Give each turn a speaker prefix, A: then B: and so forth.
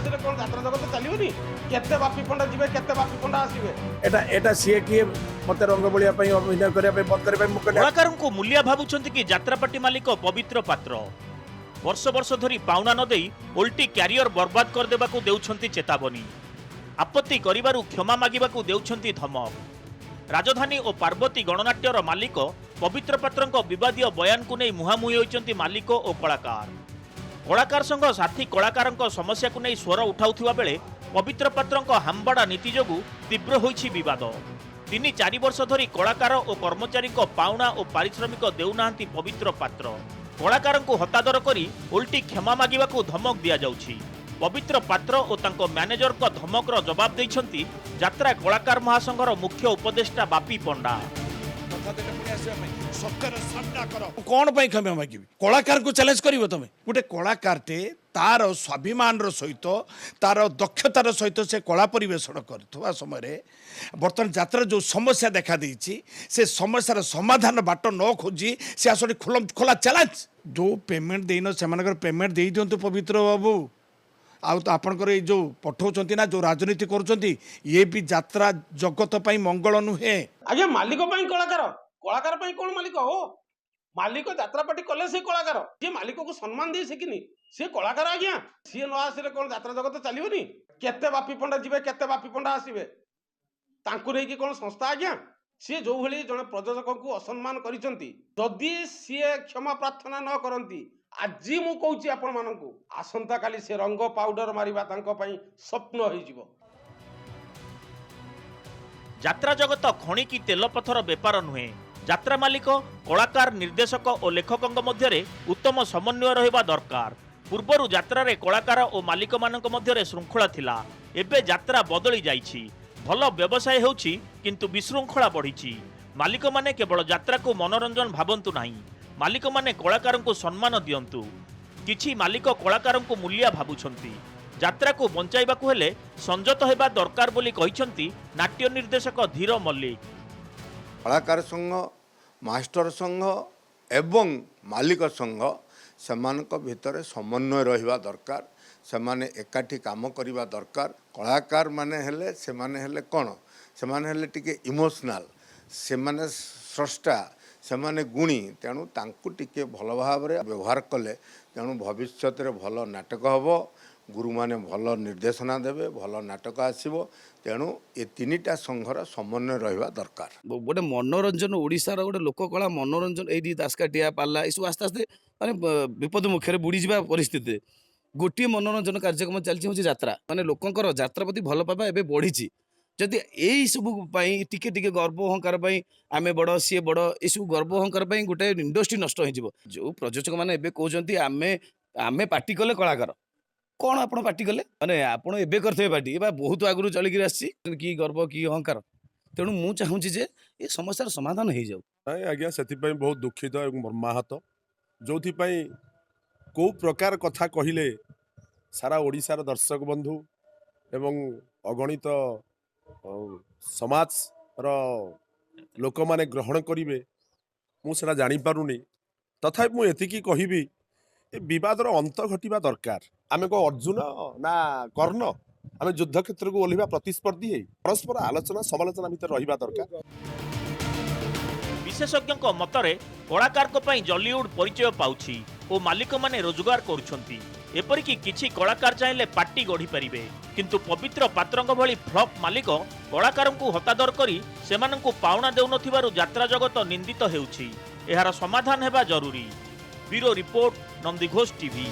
A: আসলে কোন যাত্রা জগত চালিবনি কেতে বাপি পଣ୍ଡা ଯିବେ কেতে বাপি পଣ୍ଡা আসিবে
B: এটা সিଏ কিଏ মতে রঙ্গ বলিয়া ପାଇଁ ଅଭିନୟ କରିବା ପାଇଁ ବନ୍ଦ କରିବା ପାଇଁ ମୁଁ କହିଲି
C: କଳାକାରଙ୍କୁ ମୂଲ୍ୟା ଭାବୁଛନ୍ତି କି ଯାତ୍ରାପାଟି ମାଲିକ ପବିତ୍ର ପାତ୍ର ବର୍ଷ ବର୍ଷ ଧରି ପାଉଣା ନ ଦେଇ ଓଲଟି କ୍ୟାରିୟର ବର୍ବାଦ କରିଦେବାକୁ ଦେଉଛନ୍ତି ଚେତାବନୀ ଆପତ୍ତି କରିବାରୁ କ୍ଷମା ମାଗିବାକୁ ଦେଉଛନ୍ତି ଧମକ ରାଜଧାନୀ ଓ ପାର୍ବତୀ ଗଣନାଟ୍ୟର ମାଲିକ ପବିତ୍ର ପାତ୍ରଙ୍କ ବିବାଦୀୟ ବୟାନକୁ ନେଇ ମୁହାଁମୁହିଁ ହୋଇଛନ୍ତି ମାଲିକ ଓ କଳାକାର କଳାକାର ସଂଘ ସାଥୀ କଳାକାରଙ୍କ ସମସ୍ୟାକୁ ନେଇ ସ୍ୱର ଉଠାଉଥିବା ବେଳେ ପବିତ୍ର ପାତ୍ରଙ୍କ ହାମ୍ବାଡ଼ା ନୀତି ଯୋଗୁଁ ତୀବ୍ର ହୋଇଛି ବିବାଦ 3-4 ବର୍ଷ ଧରି କଳାକାର ଓ କର୍ମଚାରୀଙ୍କ ପାଉଣା ଓ ପାରିଶ୍ରମିକ ଦେଉନାହାନ୍ତି ପବିତ୍ର ପାତ୍ର କଳାକାରଙ୍କୁ ହତାଦର କରି ଓଲଟି କ୍ଷମା ମାଗିବାକୁ ଧମକ ଦିଆଯାଉଛି ପବିତ୍ର ପାତ୍ର ଓ ତାଙ୍କ ମ୍ୟାନେଜରଙ୍କ ଧମକର ଜବାବ ଦେଇଛନ୍ତି ଯାତ୍ରା କଳାକାର ମହାସଂଘର ମୁଖ୍ୟ ଉପଦେଷ୍ଟା ବାପି ପଣ୍ଡା
B: କଣ ପାଇଁ କ୍ଷମା ମାଗିବି କଳାକାରକୁ ଚ୍ୟାଲେଞ୍ଜ କରିବ ତମେ ଗୋଟେ କଳାକାରଟେ ତାର ସ୍ୱାଭିମାନର ସହିତ ତାର ଦକ୍ଷତାର ସହିତ ସେ କଳା ପରିବେଷଣ କରୁଥିବା ସମୟରେ ବର୍ତ୍ତମାନ ଯାତ୍ରା ଯେଉଁ ସମସ୍ୟା ଦେଖାଦେଇଛି ସେ ସମସ୍ୟାର ସମାଧାନ ବାଟ ନ ଖୋଜି ସେ ଆସନ୍ତି ଖୋଲା ଚ୍ୟାଲେଞ୍ଜ ଯେଉଁ ପେମେଣ୍ଟ ଦେଇନ ସେମାନଙ୍କର ପେମେଣ୍ଟ ଦେଇଦିଅନ୍ତୁ ପବିତ୍ର ବାବୁ ଆଉ ତ ଆପଣଙ୍କର ଏଇ ଯେଉଁ ପଠାଉଛନ୍ତି ନା ଯେଉଁ ରାଜନୀତି କରୁଛନ୍ତି ଇଏ ବି ଯାତ୍ରା ଜଗତ ପାଇଁ ମଙ୍ଗଳ ନୁହେଁ
A: ଆଜ୍ଞା ମାଲିକ ପାଇଁ କଳାକାର କଳାକାର ପାଇଁ କୋଣ ମାଲିକ ହୋ ମାଲିକ ଯାତ୍ରାପାଟି କଲେ ସେ କଳାକାର ଯିଏ ମାଲିକକୁ ସମ୍ମାନ ଦେଇ ଶିଖିନି ସିଏ କଳାକାର ଆଜ୍ଞା ସିଏ ନ ଆସିଲେ କଣ ଯାତ୍ରା ଜଗତ ଚାଲିବନି କେତେ ବାପି ପଣ୍ଡା ଯିବେ କେତେ ବାପି ପଣ୍ଡା ଆସିବେ ତାଙ୍କୁ ନେଇକି କଣ ସଂସ୍ଥା ଆଜ୍ଞା ସିଏ ଯୋଉ ଭଳି ଜଣେ ପ୍ରଯୋଜକଙ୍କୁ ଅସମ୍ମାନ କରିଛନ୍ତି ଯଦି ସିଏ କ୍ଷମା ପ୍ରାର୍ଥନା ନ କରନ୍ତି ଆଜି ମୁଁ କହୁଛି ଆପଣମାନଙ୍କୁ ଆସନ୍ତା କାଲି ସେ ରଙ୍ଗ ପାଉଡର ମାରିବା ତାଙ୍କ ପାଇଁ ସ୍ୱପ୍ନ ହେଇଯିବ
C: ଯାତ୍ରା ଜଗତ ଖଣି କି ତେଲ ପଥର ବେପାର ନୁହେଁ ଯାତ୍ରା ମାଲିକ କଳାକାର ନିର୍ଦ୍ଦେଶକ ଓ ଲେଖକଙ୍କ ମଧ୍ୟରେ ଉତ୍ତମ ସମନ୍ୱୟ ରହିବା ଦରକାର ପୂର୍ବରୁ ଯାତ୍ରାରେ କଳାକାର ଓ ମାଲିକମାନଙ୍କ ମଧ୍ୟରେ ଶୃଙ୍ଖଳା ଥିଲା ଏବେ ଯାତ୍ରା ବଦଳି ଯାଇଛି ଭଲ ବ୍ୟବସାୟ ହେଉଛି କିନ୍ତୁ ବିଶୃଙ୍ଖଳା ବଢ଼ିଛି ମାଲିକମାନେ କେବଳ ଯାତ୍ରାକୁ ମନୋରଞ୍ଜନ ଭାବନ୍ତୁ ନାହିଁ ମାଲିକମାନେ କଳାକାରଙ୍କୁ ସମ୍ମାନ ଦିଅନ୍ତୁ କିଛି ମାଲିକ କଳାକାରଙ୍କୁ ମୂଲ୍ୟା ଭାବୁଛନ୍ତି ଯାତ୍ରାକୁ ବଞ୍ଚାଇବାକୁ ହେଲେ ସଂଯତ ହେବା ଦରକାର ବୋଲି କହିଛନ୍ତି ନାଟ୍ୟ ନିର୍ଦ୍ଦେଶକ ଧୀର ମଲ୍ଲିକ
D: କଳାକାର ସଂଘ ମାଷ୍ଟର ସଂଘ ଏବଂ ମାଲିକ ସଂଘ ସେମାନଙ୍କ ଭିତରେ ସମନ୍ୱୟ ରହିବା ଦରକାର ସେମାନେ ଏକାଠି କାମ କରିବା ଦରକାର କଳାକାର ମାନେ ହେଲେ ସେମାନେ ହେଲେ କ'ଣ ସେମାନେ ହେଲେ ଟିକେ ଇମୋସନାଲ୍ ସେମାନେ ସ୍ରଷ୍ଟା ସେମାନେ ଗୁଣୀ ତେଣୁ ତାଙ୍କୁ ଟିକେ ଭଲ ଭାବରେ ବ୍ୟବହାର କଲେ ତେଣୁ ଭବିଷ୍ୟତରେ ଭଲ ନାଟକ ହେବ ଗୁରୁମାନେ ଭଲ ନିର୍ଦ୍ଦେଶନା ଦେବେ ଭଲ ନାଟକ ଆସିବ ତେଣୁ ଏ ତିନିଟା ସଂଘର ସମନ୍ୱୟ ରହିବା ଦରକାର
E: ଗୋଟେ ମନୋରଞ୍ଜନ ଓଡ଼ିଶାର ଗୋଟେ ଲୋକକଳା ମନୋରଞ୍ଜନ ଏଇଠି ଦାସକାଠିଆ ପାଲା ଏସବୁ ଆସ୍ତେ ଆସ୍ତେ ମାନେ ବିପଦ ମୁଖରେ ବୁଡ଼ିଯିବା ପରିସ୍ଥିତିରେ ଗୋଟିଏ ମନୋରଞ୍ଜନ କାର୍ଯ୍ୟକ୍ରମ ଚାଲିଛି ହେଉଛି ଯାତ୍ରା ମାନେ ଲୋକଙ୍କର ଯାତ୍ରା ପ୍ରତି ଭଲ ପାଇବା ଏବେ ବଢ଼ିଛି ଯଦି ଏଇ ସବୁ ପାଇଁ ଟିକେ ଟିକେ ଗର୍ବ ଅହଙ୍କାର ପାଇଁ ଆମେ ବଡ଼ ସିଏ ବଡ଼ ଏସବୁ ଗର୍ବ ଅହଙ୍କାର ପାଇଁ ଗୋଟେ ଇଣ୍ଡଷ୍ଟ୍ରି ନଷ୍ଟ ହେଇଯିବ ଯେଉଁ ପ୍ରଯୋଜକ ମାନେ ଏବେ କହୁଛନ୍ତି ଆମେ ପାର୍ଟି କଲେ କଳାକାର କ'ଣ ଆପଣ ପାର୍ଟି କଲେ ମାନେ ଆପଣ ଏବେ କରିଥିବେ ପାର୍ଟି ବା ବହୁତ ଆଗରୁ ଚଳିକିରି ଆସିଛି କି ଗର୍ବ କି ଅହଙ୍କାର ତେଣୁ ମୁଁ ଚାହୁଁଛି ଯେ ଏ ସମସ୍ୟାର ସମାଧାନ ହେଇଯାଉ
F: ନାଇଁ ଆଜ୍ଞା ସେଥିପାଇଁ ବହୁତ ଦୁଃଖିତ ଏବଂ ମର୍ମାହତ ଯେଉଁଥିପାଇଁ କେଉଁ ପ୍ରକାର କଥା କହିଲେ ସାରା ଓଡ଼ିଶାର ଦର୍ଶକ ବନ୍ଧୁ ଏବଂ ଅଗଣିତ ସମାଜର ଲୋକମାନେ ଗ୍ରହଣ କରିବେ ମୁଁ ସେଟା ଜାଣିପାରୁନି ତଥାପି ମୁଁ ଏତିକି କହିବି ଏ ବିବାଦର ଅନ୍ତ ଘଟିବା ଦରକାର ଆମେ କ'ଣ ଅର୍ଜୁନ ନା କର୍ଣ୍ଣ ଆମେ ଯୁଦ୍ଧ କ୍ଷେତ୍ରକୁ ଓହ୍ଲାଇବା ପ୍ରତିସ୍ପର୍ଦ୍ଧୀ ହେଇ ପରସ୍ପର ଆଲୋଚନା ସମାଲୋଚନା ଭିତରେ ରହିବା ଦରକାର
C: ବିଶେଷଜ୍ଞଙ୍କ ମତରେ କଳାକାରଙ୍କ ପାଇଁ ଜଲିଉଡ୍ ପରିଚୟ ପାଉଛି ଓ ମାଲିକମାନେ ରୋଜଗାର କରୁଛନ୍ତି ଏପରିକି କିଛି କଳାକାର ଚାହିଁଲେ ପାର୍ଟି ଗଢ଼ିପାରିବେ କିନ୍ତୁ ପବିତ୍ର ପାତ୍ରଙ୍କ ଭଳି ଫ୍ଲପ୍ ମାଲିକ କଳାକାରଙ୍କୁ ହତାଦର କରି ସେମାନଙ୍କୁ ପାଉଣା ଦେଉନଥିବାରୁ ଯାତ୍ରା ଜଗତ ନିନ୍ଦିତ ହେଉଛି ଏହାର ସମାଧାନ ହେବା ଜରୁରୀ ବ୍ୟୁରୋ ରିପୋର୍ଟ ନନ୍ଦିଘୋଷ ଟିଭି।